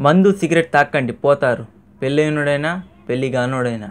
మందు సిగరెట్ తాక్కండి పోతారు, పెళ్ళైనోడైనా పెళ్లి కానోడైనా.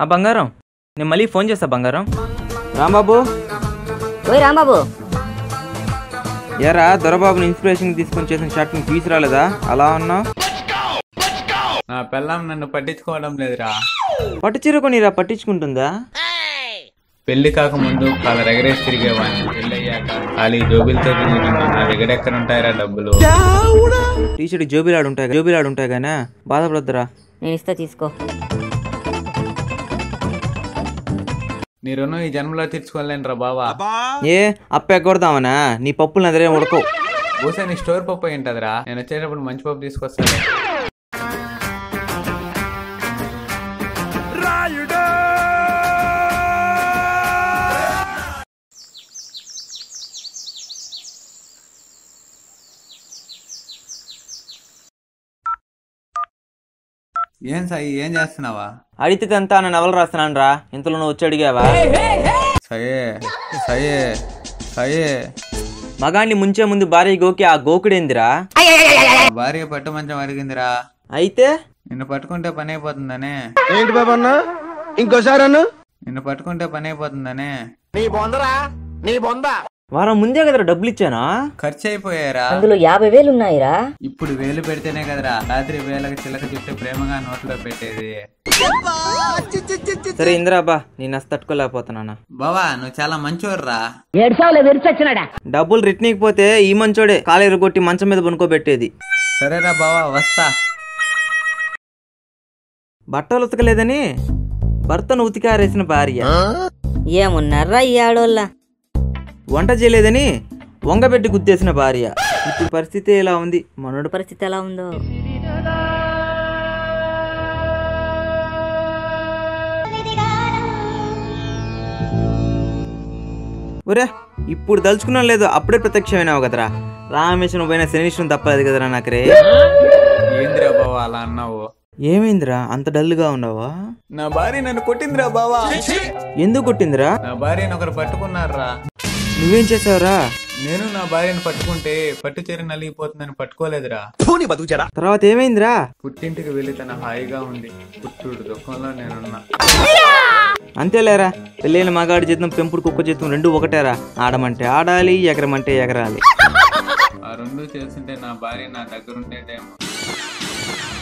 ఆ బంగారం, నేను మళ్ళీ ఫోన్ చేస్తా బంగారం. రాంబాబు, ఓయ్ రాంబాబు, ఎరా దొరబాబుని ఇన్స్పిరేషన్ తీసుకొని చేసిన షాట్ ని తీసుకురాలేదా? అలా ఉన్నావు. నా పిల్లం నన్ను పట్టించుకోవడం లేదురా. పట్టు చీర కొనిరా, పట్టించుకుంటుందా? పెళ్లి కాకముందు కాలర్ ఎగరేసి తిరిగేవాడిని, పెళ్ళయ్యాక ఖాళీ జోబిలతో తిరుగుతున్నా. నా దగ్గర ఎక్కడ ఉంటాయిరా డబ్బులు? టీషర్ట్ జోబిలాడుంటాయి కానీ బాధపడొద్దురా. నేను ఇస్తా తీసుకో. నీ రుణం ఈ జన్మలో తీర్చుకోలేనురా బావా. ఏ అప్ప ఎగ్గొడదామనా? నీ పప్పులు నదిరే ఉడకవు. బహుశా నీ స్టోర్ పప్పు అయి ఉంటదిరా. నేను వచ్చేటప్పుడు మంచి పప్పు తీసుకొస్తాను. ఏం సాయి, ఏం చేస్తున్నావా? అడిగితే అంతా నేను నవలు రాస్తున్నాను రా. ఇంతలో నువ్వు వచ్చి అడిగావా? సయే సయే సయే. మగాడిని ముంచే ముందు భార్య గోకి ఆ గోకుడేందిరా? భార్య పట్టు మంచం అడిగిందిరా. అయితే నిన్ను పట్టుకుంటే పని అయిపోతుందనే. ఏంటి బాబు అన్న, ఇంకోసారి అన్న. నిన్ను పట్టుకుంటే పని అయిపోతుందనే. నీ బొందరా, నీ బొంద. వారం ముందే కదరా డబ్బులు ఇచ్చానా? ఖర్చు అయిపోయారా? అందులో 50,000 ఉన్నాయిరా. ఇప్పుడు 1000 పెడితేనే కదరా రాత్రి 1000కి చిలక చుట్టూ ప్రేమగా నోట్లో పెట్టేది. సరే ఇందిరాబా, నేను అసలు తట్టుకోలేకపోతున్నా. బావా నువ్వు చాలా మంచోర్రా. డబ్బులు రిటర్న్ ఇకపోతే ఈ మంచోడే కాలేరు కొట్టి మంచం మీద పనుకోబెట్టేది. సరేరా బావా, వస్తా. బట్టలు ఉతకలేదని భర్తను ఉతికారేసిన భార్య, ఏమున్నారా ఈ ఆడోళ్ళ. వంట చేయలేదని వంగబెట్టి గుద్దేసిన భార్య. ఇప్పుడు పరిస్థితి ఎలా ఉంది? మనోడు పరిస్థితి ఎలా ఉందో. ఒరే, ఇప్పుడు దలుచుకున్నా లేదు అప్పుడే ప్రత్యక్షమైనావు కదరా. రామేశ్వరం పోయిన శనిశ్వరం తప్పలేదు కదరా నాకరే. ఏందిరా బావా అలా అన్నావు? ఏమైందిరా అంత డల్గా ఉన్నావా? నా భార్య నన్ను కొట్టిందిరా బావా. ఎందుకు కొట్టిందిరా? నా భార్యను ఒకరు పట్టుకున్నారా. నువ్వేం చేసావురా? నేను నా భార్యను పట్టుకుంటే పట్టు చీర నలిగిపోతుందని పట్టుకోలేదురా. తర్వాత ఏమైందిరా? పుట్టింటికి వెళ్ళి తన హాయిగా ఉంది. పుట్టుడు దుఃఖంలో నేనున్నా. అంతేలేరా, పెళ్ళైన మగాడి జీతం పెంపుడు కుక్క జీతం రెండు ఒకటేరా. ఆడమంటే ఆడాలి, ఎగరమంటే ఎగరాలి. ఆ రెండు చేస్తుంటే నా భార్య నా దగ్గరుండేదేమో.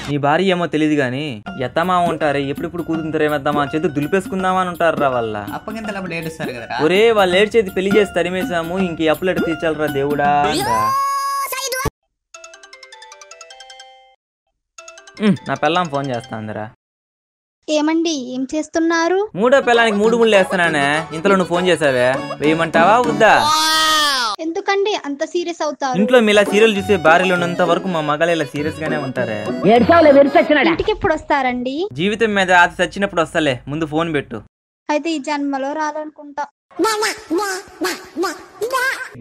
నీ భార్య ఏమో తెలియదు గాని ఎత్తమా ఉంటారే, ఎప్పుడిప్పుడు కూతుంటారేమేద్దామా, చేతి దులిపేసుకుందామా అని ఉంటారా వాళ్ళ. అప్పగింతలు అప్పుడు ఏడుస్తారు కదా. ఒరే, వాళ్ళు ఏడు చేతి పెళ్లి చేసి తరిమేసాము, ఇంక అప్పులు ఎట తీర్చాలరా దేవుడా. నా పెళ్ళాం ఫోన్ చేస్తాందిరా. ఏమండి, ఏం చేస్తున్నారు? మూడో పిల్లానికి 3 ముళ్ళు వేస్తున్నానే, ఇంతలో నువ్వు ఫోన్ చేసావే. వేయమంటావా వద్దా? ఎందుకండి అంత సీరియస్ అవుతారు? ఇంట్లో మీలా సీరియల్ చూసే భార్యలు ఉన్నంత వరకు మా మగాళ్ళు ఇలా సీరియస్ గానే ఉంటారే. ఇంటికి ఎప్పుడు వస్తారండి? జీవితం మీద ఆశ చచ్చినప్పుడు వస్తలే, ముందు ఫోన్ పెట్టు. అయితే ఈ జన్మలో రాలనుకుంటా.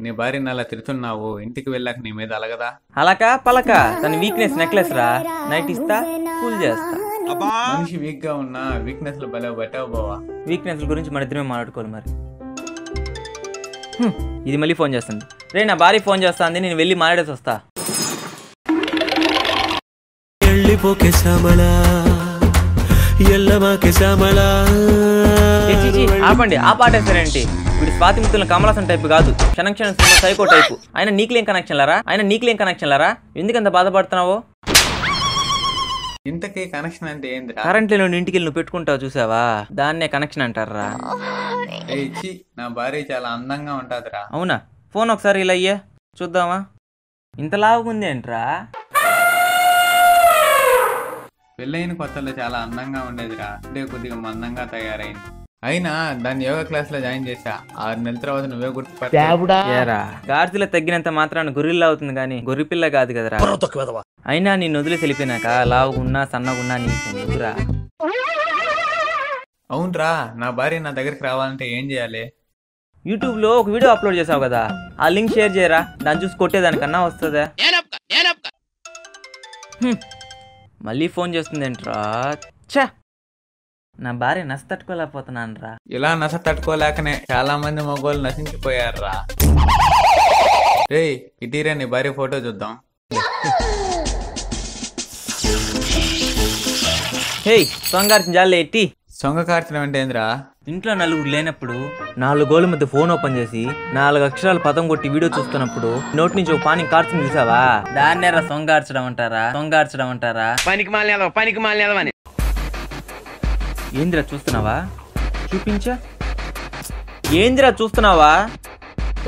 నీ భార్యను అలా తిడుతున్నావు, ఇంటికి వెళ్ళాక నీ మీద అలగదా? అలక పలక తన వీక్నెస్ నెక్లెస్ రా. నైట్ ఇస్తా, కూల్ చేస్తా. మనిషి వీక్ గా ఉన్నా వీక్నెస్ లో భలే పట్టావు బావా. వీక్నెస్ గురించి మన ఇద్దరమే మాట్లాడుకోవాలి మరి. ఇది మళ్ళీ ఫోన్ చేస్తుంది. రే, నా భార్య ఫోన్ చేస్తాంది, నేను వెళ్ళి మాట్లాడేసి వస్తా. ఆపండి, ఆ పాటేస్తారేంటి? వీడు స్వాతిమిత్రుల కమలాసన్ టైప్ కాదు, క్షణం క్షణం సైకో టైపు. ఆయన నీకులేం కనెక్షన్ లారా? ఎందుకంత బాధపడుతున్నావు? ఇంతకీ కనెక్షన్ అంటే ఏందిరా? కరెంట్ లేని ఇంటికి నువ్వు పెట్టుకుంటావు చూసావా, దాన్నే కనెక్షన్ అంటారా. నా భార్య చాలా అందంగా ఉంటదిరా. అవునా? ఫోన్ ఒకసారి ఇలా అయ్యే చూద్దామా. ఇంత లావుగుంది ఏంట్రా? పెళ్ళైన కొత్తలో చాలా అందంగా ఉండేదిరా, అంటే కొద్దిగా మందంగా తయారైంది. అయినా దాన్ని యోగా క్లాస్ లో జాయిన్ చేశా. 6 నెలల తర్వాత నువ్వే ఏరా కార్తీలో తగ్గినంత మాత్రాన గొర్రెల్లా అవుతుంది కానీ గొర్రెపిల్ల కాదు కదరా. అయినా నేను వదిలేసి వెళ్ళిపోయినాక లావుగున్నా సన్నగున్నా నీకు ఎందుకురా? అవునరా, నా భార్య నా దగ్గరికి రావాలంటే ఏం చేయాలి? యూట్యూబ్ లో ఒక వీడియో అప్లోడ్ చేసావు కదా, ఆ లింక్ షేర్ చేయరా, దాన్ని చూసి కొట్టేదానికన్నా వస్తుందా? మళ్ళీ ఫోన్ చేస్తుందేంట్రా? ఛా, నా భార్య నస తట్టుకోలేకపోతున్నాను రా. ఇలా నస తట్టుకోలేకనే చాలా మంది మగవాళ్ళు నశించిపోయారా. రేయ్ ఇటీరా నీ భార్య ఫోటో చూద్దాం. హే సొంగార్చిన జాలే ఎట్టి. సొంగ కార్చడం అంటే ఏంద్రా? ఇంట్లో నలుగురు లేనప్పుడు 4 గోళ్ళ మధ్య ఫోన్ ఓపెన్ చేసి 4 అక్షరాలు పదం కొట్టి వీడియో చూస్తున్నప్పుడు నోటి నుంచి ఒక పాని కార్చింగ్ చూసావా? దాన్నేరా సొంగార్చడం అంటారా? సొంగార్చడం అంటారా? పనికి మాలిన ఏందిరా చూస్తున్నావా? చూపించా. ఏందిరా చూస్తున్నావా?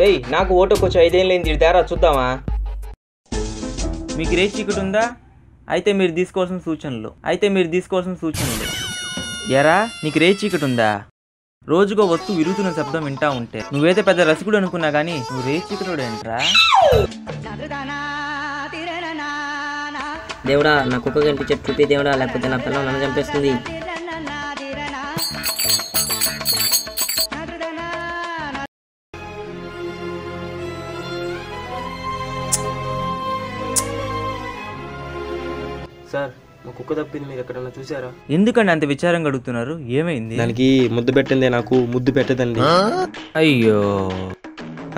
ఏయ్ నాకు ఓటుకొచ్చి 5 ఏళ్ళు ఏంది తేరా చూద్దామా? మీకు రేట్ చీకటి ఉందా? అయితే మీరు తీసుకోవాల్సిన సూచనలు. ఎరా నీకు రేట్ చీకటి ఉందా? రోజుకో వస్తువు విరుగుతున్న శబ్దం వింటా ఉంటే నువ్వైతే పెద్ద రసికుడు అనుకున్నా గానీ నువ్వు రేట్ చీకటోడు ఏంట్రా? దేవుడా నా కుక్క కనిపించే చూపి దేవుడా, లేకపోతే నా పిల్లలు నన్ను చంపేస్తుంది. సార్ మా కుక్క తప్పింది, మీరు ఎక్కడన్నా చూసారా? ఎందుకండి అంత విచారంగా అడుగుతున్నారు? ఏమైంది? దానికి ముద్దు పెట్టిందే, నాకు ముద్దు పెట్టదండి. అయ్యో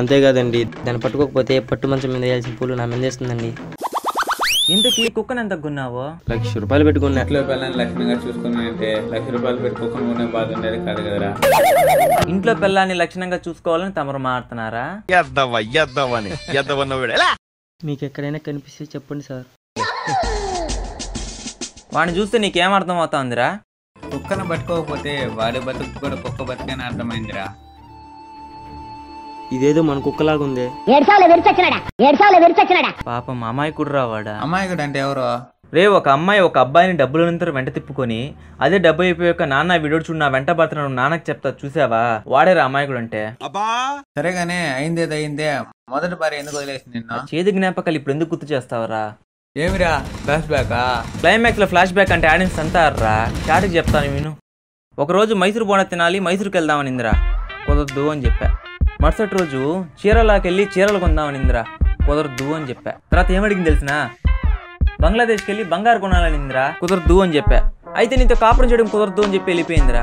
అంతేకాదండి, దాన్ని పట్టుకోకపోతే పట్టు మంచం మీద వేయాల్సిన పూలు నా మీద వేస్తుందండి. ఇంతకీ కుక్కను ఎంత కొన్నావో? 1,00,000 రూపాయలు పెట్టుకున్నా. ఇంట్లో పిల్లల్ని లక్ష్మిగా చూసుకున్నాయంటే 1,00,000 రూపాయలు పెట్టుకోకుండా బాధ ఉండేది కాదు కదరా. ఇంట్లో పిల్లాన్ని లక్షణంగా చూసుకోవాలని తమరు మాడుతున్నారా? మీకు ఎక్కడైనా కనిపిస్తే చెప్పండి సార్. వాడిని చూస్తే నీకేం అర్థం అవుతుందిరా? కుక్కను పట్టుకోకపోతే వాడి బతుకు కూడా కుక్క బతుకని అర్థమైందిరా. ఇదేదో మన కుక్కలాగా ఉంది. పాపం అమాయకుడు రావాడా? అమాయకుడు అంటే ఎవరు? రే ఒక అమ్మాయి ఒక అబ్బాయిని డబ్బులంతా వెంట తిప్పుకొని అదే డబ్బు అయిపోయాక నాన్న వీడియో చూడు నా వెంట పడుతున్నాడు నాన్నకి చెప్తా చూసావా? వాడేరా అమాయకుడు అంటే. సరేగానే అయిందేదో అయిందే, మొదటి భార్య ఎందుకు వదిలేసింది నిన్ను? చేదు జ్ఞాపకాలు ఇప్పుడు ఎందుకు గుర్తు చేస్తావరా? ఏమిరా ఫ్లాష్ బ్యాకా? క్లైమాక్స్ లో ఫ్లాష్ బ్యాక్ అంటే ఆడియన్స్ అంటారా? చాటుకి చెప్తాను విను. ఒకరోజు మైసూరు బోండా తినాలి, మైసూరుకి వెళ్దామని ఇందిరా, కుదరదు అని చెప్పా. మరుసటి రోజు చీరలాకెళ్ళి చీరలు కొందామని ఇందిరా, కుదరదు అని చెప్పా. తర్వాత ఏమడిగింది తెలిసినా? బంగ్లాదేశ్కి వెళ్ళి బంగారు కొనాలని ఇందిరా, కుదరదు అని చెప్పా. అయితే నీతో కాపురం చేయడం కుదరదు అని చెప్పి వెళ్ళిపోయిందిరా.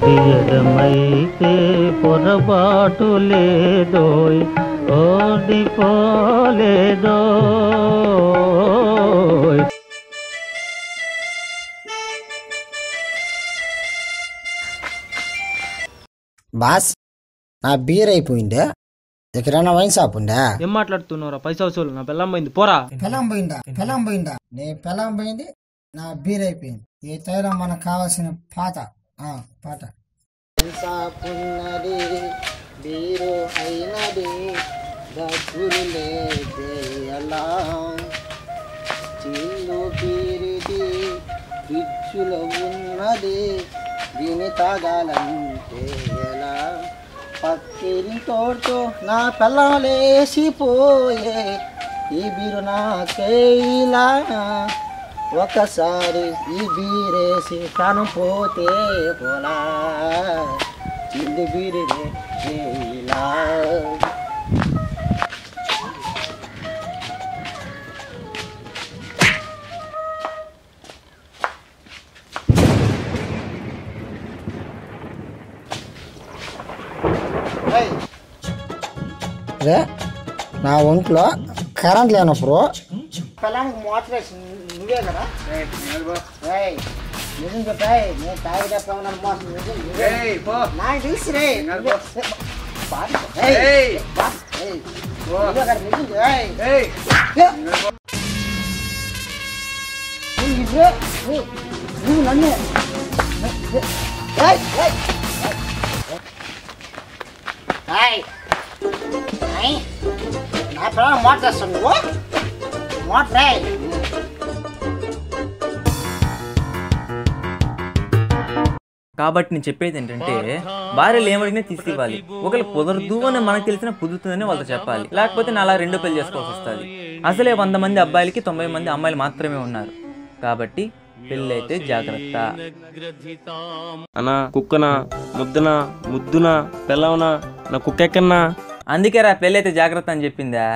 తీయడమైతే పొరపాటు లేదోయ్, ఓడిపోలేదోయ్. బాస్ నా బీర్ అయిపోయిందే, ఎక్కడైనా వైన్ షాప్ ఉందా? ఏం మాట్లాడుతున్నారా? పైసా వసూలు. నా పిల్లం పోయింది, పోరా. పెళ్ళం పోయిందా? నీ పెళ్ళం పోయింది, నా బీర్ అయిపోయింది. ఏ తైరా మనకు కావాల్సిన పాట. ఉన్నది బీరు అయినది దగ్గులు లేదే ఎలా, చిల్లు బీరిది పిచ్చులో ఉన్నది, దీని తాగాలంటే ఎలా, పక్కింటోడుతో నా పిల్లం లేసిపోయే, ఈ బీరు నాకేలా, ఒకసారి ఈ బీరేసి ప్రాణం పోతే పోలా, చిల్లు బీరే ఇలా. రే నా ఒంట్లో కరెంట్ లేనప్పుడు పిల్లలకి మోటర్ వేసి నువ్వే కదా నిజం చెప్పాయి. నేను తాగి చెప్పాను మోసం నాకు తెలుసు రే. నువ్వు నన్ను నా పిల్లలు మోటార్ చేస్తాను నువ్వు మోటార్ కాబట్టి నేను చెప్పేది ఏంటంటే భార్యలు ఏమడిగినా తీసి ఇవ్వాలి. ఒకవేళ కుదరదు అని మనకు తెలిసిన కుదురుతుందని వాళ్ళతో చెప్పాలి. లేకపోతే నా అలా 2 పెళ్లి చేసుకోవాల్సి వస్తుంది. అసలే 100 మంది అబ్బాయిలకి 90 మంది అమ్మాయిలు మాత్రమే ఉన్నారు. కాబట్టి పెళ్ళి అయితే జాగ్రత్త. అన్నా కుక్కనా ముద్దనా ముద్దునా పిల్లవనా నా కుక్క ఎక్కన్నా? అందుకే రా పెళ్ళి అయితే జాగ్రత్త అని చెప్పిందా.